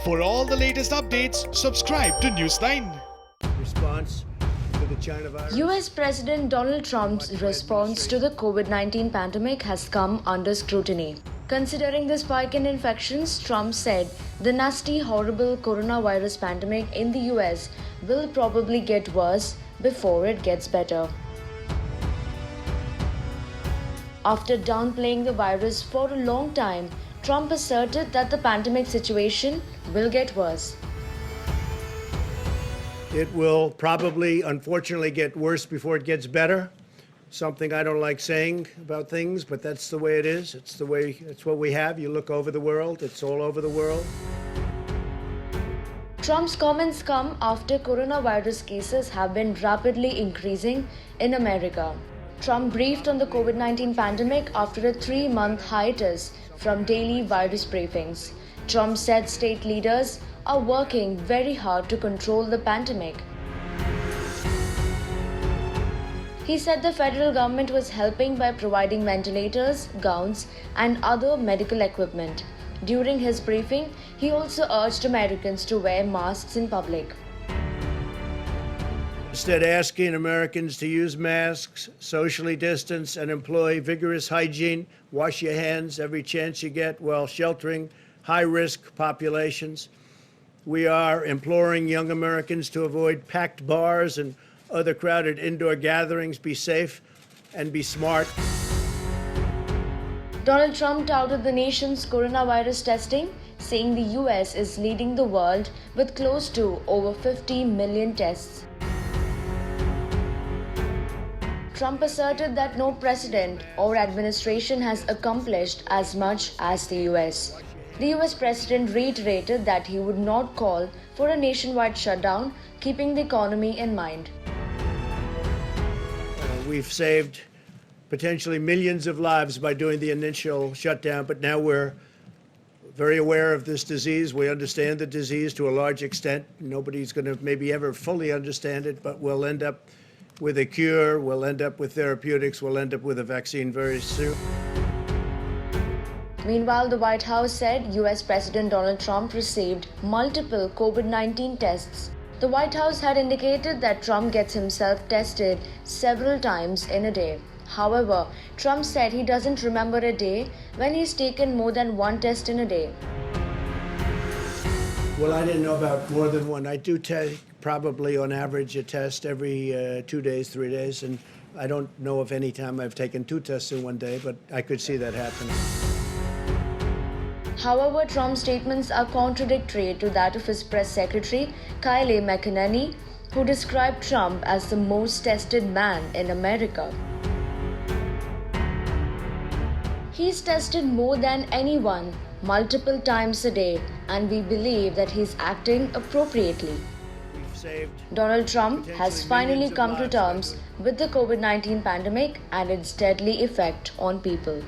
For all the latest updates, subscribe to News9. Response to the China virus. US President Donald Trump's response to the COVID-19 pandemic has come under scrutiny. Considering the spike in infections, Trump said the nasty, horrible coronavirus pandemic in the US will probably get worse before it gets better. After downplaying the virus for a long time, Trump asserted that the pandemic situation will get worse. It will probably, unfortunately, get worse before it gets better. Something I don't like saying about things, but that's the way it is. It's what we have. You look over the world, it's all over the world. Trump's comments come after coronavirus cases have been rapidly increasing in America. Trump briefed on the COVID-19 pandemic after a 3-month hiatus from daily virus briefings. Trump said state leaders are working very hard to control the pandemic. He said the federal government was helping by providing ventilators, gowns, and other medical equipment. During his briefing, he also urged Americans to wear masks in public. Instead, asking Americans to use masks, socially distance, and employ vigorous hygiene, wash your hands every chance you get while sheltering high-risk populations. We are imploring young Americans to avoid packed bars and other crowded indoor gatherings, be safe and be smart. Donald Trump touted the nation's coronavirus testing, saying the US is leading the world with close to over 50 million tests. Trump asserted that no president or administration has accomplished as much as the US. The US president reiterated that he would not call for a nationwide shutdown, keeping the economy in mind. We've saved potentially millions of lives by doing the initial shutdown, but now we're very aware of this disease. We understand the disease to a large extent. Nobody's going to maybe ever fully understand it, but we'll end up with a cure, we'll end up with therapeutics, we'll end up with a vaccine very soon. Meanwhile, the White House said US President Donald Trump received multiple COVID-19 tests. The White House had indicated that Trump gets himself tested several times in a day. However, Trump said he doesn't remember a day when he's taken more than one test in a day. Well, I didn't know about more than one. I do take probably on average a test every 2 days, 3 days, and I don't know of any time I've taken 2 tests in one day, but I could see that happening. However, Trump's statements are contradictory to that of his press secretary, Kyle McEnany, who described Trump as the most tested man in America. He's tested more than anyone, multiple times a day, and we believe that he's acting appropriately. Donald Trump has finally come to terms with the COVID-19 pandemic and its deadly effect on people.